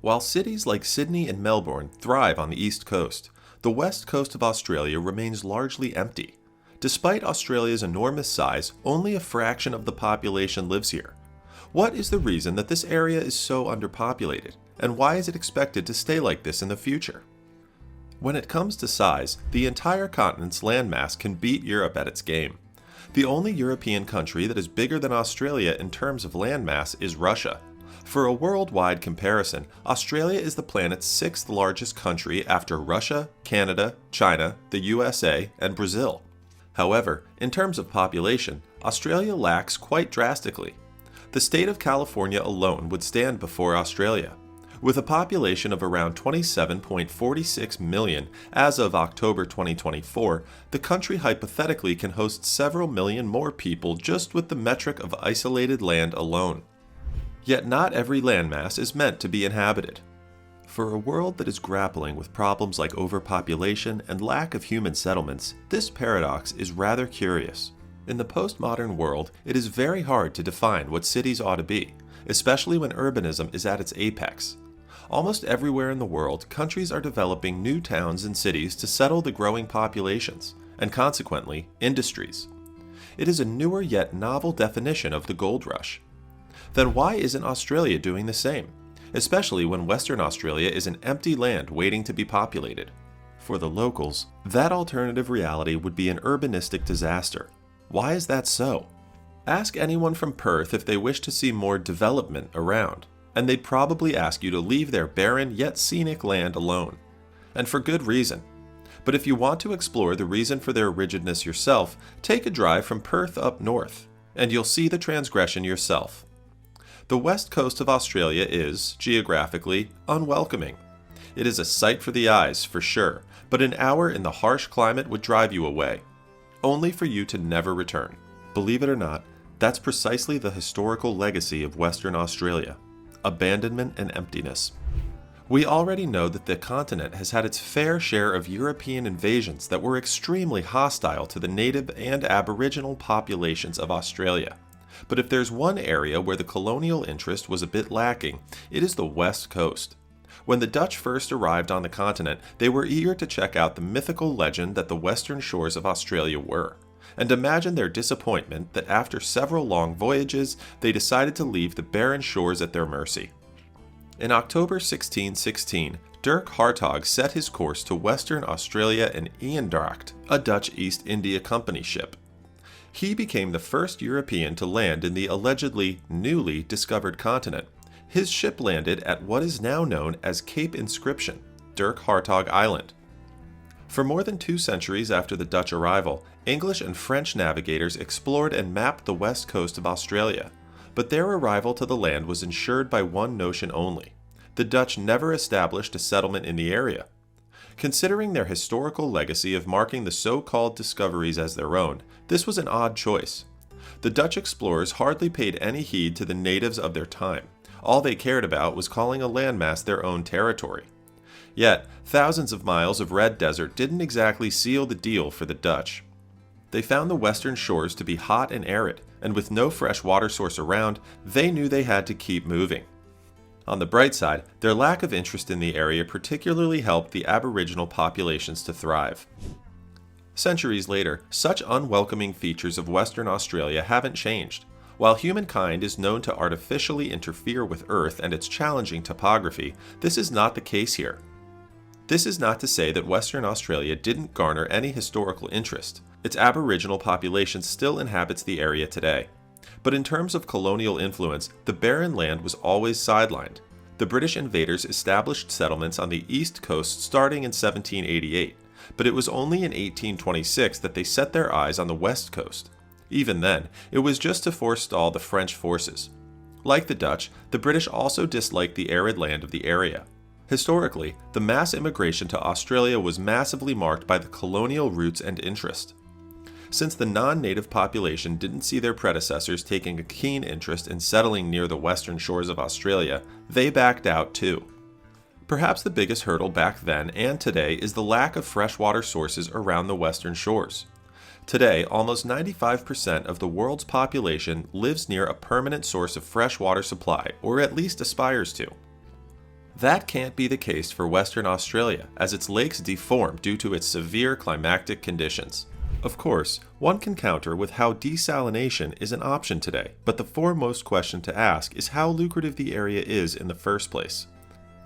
While cities like Sydney and Melbourne thrive on the east coast, the west coast of Australia remains largely empty. Despite Australia's enormous size, only a fraction of the population lives here. What is the reason that this area is so underpopulated, and why is it expected to stay like this in the future? When it comes to size, the entire continent's landmass can beat Europe at its game. The only European country that is bigger than Australia in terms of landmass is Russia. For a worldwide comparison, Australia is the planet's sixth largest country after Russia, Canada, China, the USA, and Brazil. However, in terms of population, Australia lacks quite drastically. The state of California alone would stand before Australia. With a population of around 27.46 million as of October 2024, the country hypothetically can host several million more people just with the metric of isolated land alone. Yet not every landmass is meant to be inhabited. For a world that is grappling with problems like overpopulation and lack of human settlements, this paradox is rather curious. In the postmodern world, it is very hard to define what cities ought to be, especially when urbanism is at its apex. Almost everywhere in the world, countries are developing new towns and cities to settle the growing populations, and consequently, industries. It is a newer yet novel definition of the gold rush. Then why isn't Australia doing the same? Especially when Western Australia is an empty land waiting to be populated. For the locals, that alternative reality would be an urbanistic disaster. Why is that so? Ask anyone from Perth if they wish to see more development around, and they'd probably ask you to leave their barren yet scenic land alone. And for good reason. But if you want to explore the reason for their rigidness yourself, take a drive from Perth up north, and you'll see the transgression yourself. The west coast of Australia is, geographically, unwelcoming. It is a sight for the eyes, for sure, but an hour in the harsh climate would drive you away, only for you to never return. Believe it or not, that's precisely the historical legacy of Western Australia: abandonment and emptiness. We already know that the continent has had its fair share of European invasions that were extremely hostile to the native and aboriginal populations of Australia. But if there's one area where the colonial interest was a bit lacking, it is the west coast. When the Dutch first arrived on the continent, they were eager to check out the mythical legend that the western shores of Australia were. And imagine their disappointment that after several long voyages, they decided to leave the barren shores at their mercy. In October 1616, Dirk Hartog set his course to Western Australia in Eendracht, a Dutch East India Company ship. He became the first European to land in the allegedly newly discovered continent. His ship landed at what is now known as Cape Inscription, Dirk Hartog Island. For more than 2 centuries after the Dutch arrival, English and French navigators explored and mapped the west coast of Australia, but their arrival to the land was ensured by one notion only: the Dutch never established a settlement in the area. Considering their historical legacy of marking the so-called discoveries as their own, this was an odd choice. The Dutch explorers hardly paid any heed to the natives of their time. All they cared about was calling a landmass their own territory. Yet, thousands of miles of red desert didn't exactly seal the deal for the Dutch. They found the western shores to be hot and arid, and with no fresh water source around, they knew they had to keep moving. On the bright side, their lack of interest in the area particularly helped the Aboriginal populations to thrive. Centuries later, such unwelcoming features of Western Australia haven't changed. While humankind is known to artificially interfere with Earth and its challenging topography, this is not the case here. This is not to say that Western Australia didn't garner any historical interest. Its Aboriginal population still inhabits the area today. But in terms of colonial influence, the barren land was always sidelined. The British invaders established settlements on the east coast starting in 1788, but it was only in 1826 that they set their eyes on the west coast. Even then, it was just to forestall the French forces. Like the Dutch, the British also disliked the arid land of the area. Historically, the mass immigration to Australia was massively marked by the colonial roots and interest. Since the non-native population didn't see their predecessors taking a keen interest in settling near the western shores of Australia, they backed out too. Perhaps the biggest hurdle back then and today is the lack of freshwater sources around the western shores. Today, almost 95% of the world's population lives near a permanent source of fresh water supply, or at least aspires to. That can't be the case for Western Australia, as its lakes deform due to its severe climatic conditions. Of course, one can counter with how desalination is an option today, but the foremost question to ask is how lucrative the area is in the first place.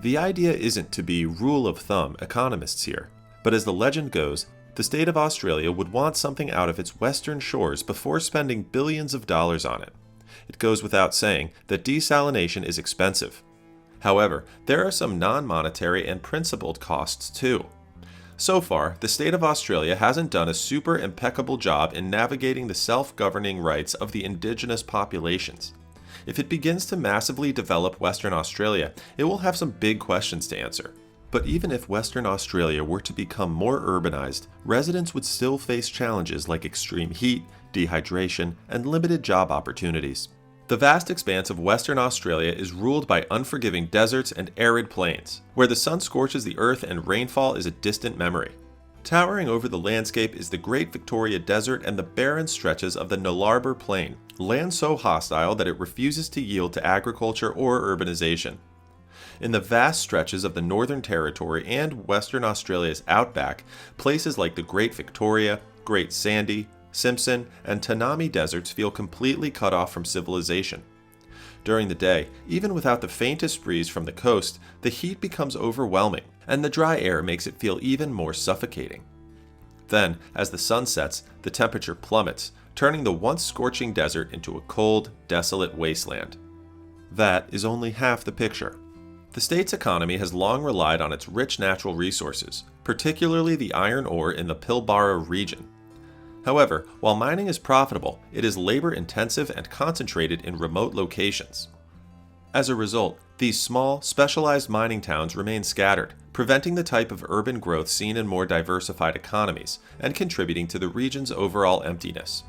The idea isn't to be rule of thumb economists here, but as the legend goes, the state of Australia would want something out of its western shores before spending billions of dollars on it. It goes without saying that desalination is expensive. However, there are some non-monetary and principled costs too. So far, the state of Australia hasn't done a super impeccable job in navigating the self-governing rights of the indigenous populations. If it begins to massively develop Western Australia, it will have some big questions to answer. But even if Western Australia were to become more urbanized, residents would still face challenges like extreme heat, dehydration, and limited job opportunities. The vast expanse of Western Australia is ruled by unforgiving deserts and arid plains, where the sun scorches the earth and rainfall is a distant memory. Towering over the landscape is the Great Victoria Desert and the barren stretches of the Nullarbor Plain, land so hostile that it refuses to yield to agriculture or urbanization. In the vast stretches of the Northern Territory and Western Australia's outback, places like the Great Victoria, Great Sandy, Simpson, and Tanami deserts feel completely cut off from civilization. During the day, even without the faintest breeze from the coast, the heat becomes overwhelming, and the dry air makes it feel even more suffocating. Then, as the sun sets, the temperature plummets, turning the once scorching desert into a cold, desolate wasteland. That is only half the picture. The state's economy has long relied on its rich natural resources, particularly the iron ore in the Pilbara region. However, while mining is profitable, it is labor-intensive and concentrated in remote locations. As a result, these small, specialized mining towns remain scattered, preventing the type of urban growth seen in more diversified economies, and contributing to the region's overall emptiness.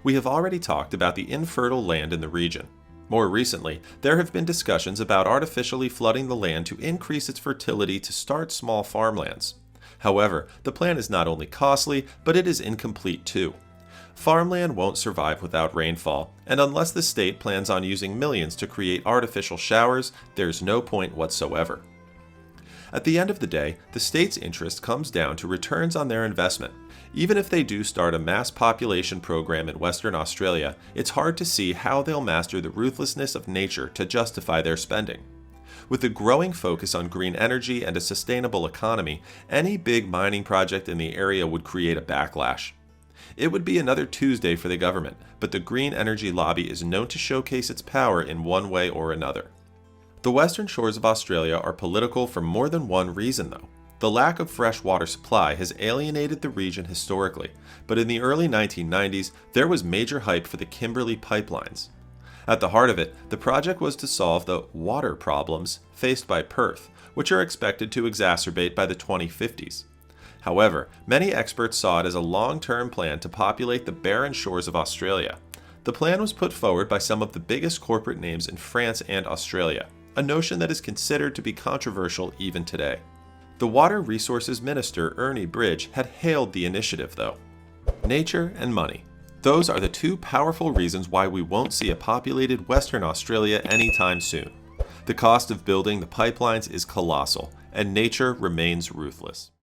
We have already talked about the infertile land in the region. More recently, there have been discussions about artificially flooding the land to increase its fertility to start small farmlands. However, the plan is not only costly, but it is incomplete too. Farmland won't survive without rainfall, and unless the state plans on using millions to create artificial showers, there's no point whatsoever. At the end of the day, the state's interest comes down to returns on their investment. Even if they do start a mass population program in Western Australia, it's hard to see how they'll master the ruthlessness of nature to justify their spending. With a growing focus on green energy and a sustainable economy, any big mining project in the area would create a backlash. It would be another Tuesday for the government, but the green energy lobby is known to showcase its power in one way or another. The western shores of Australia are political for more than one reason, though. The lack of fresh water supply has alienated the region historically, but in the early 1990s, there was major hype for the Kimberley pipelines. At the heart of it, the project was to solve the water problems faced by Perth, which are expected to exacerbate by the 2050s. However, many experts saw it as a long-term plan to populate the barren shores of Australia. The plan was put forward by some of the biggest corporate names in France and Australia, a notion that is considered to be controversial even today. The Water Resources Minister, Ernie Bridge, had hailed the initiative, though. Nature and money. Those are the two powerful reasons why we won't see a populated Western Australia anytime soon. The cost of building the pipelines is colossal, and nature remains ruthless.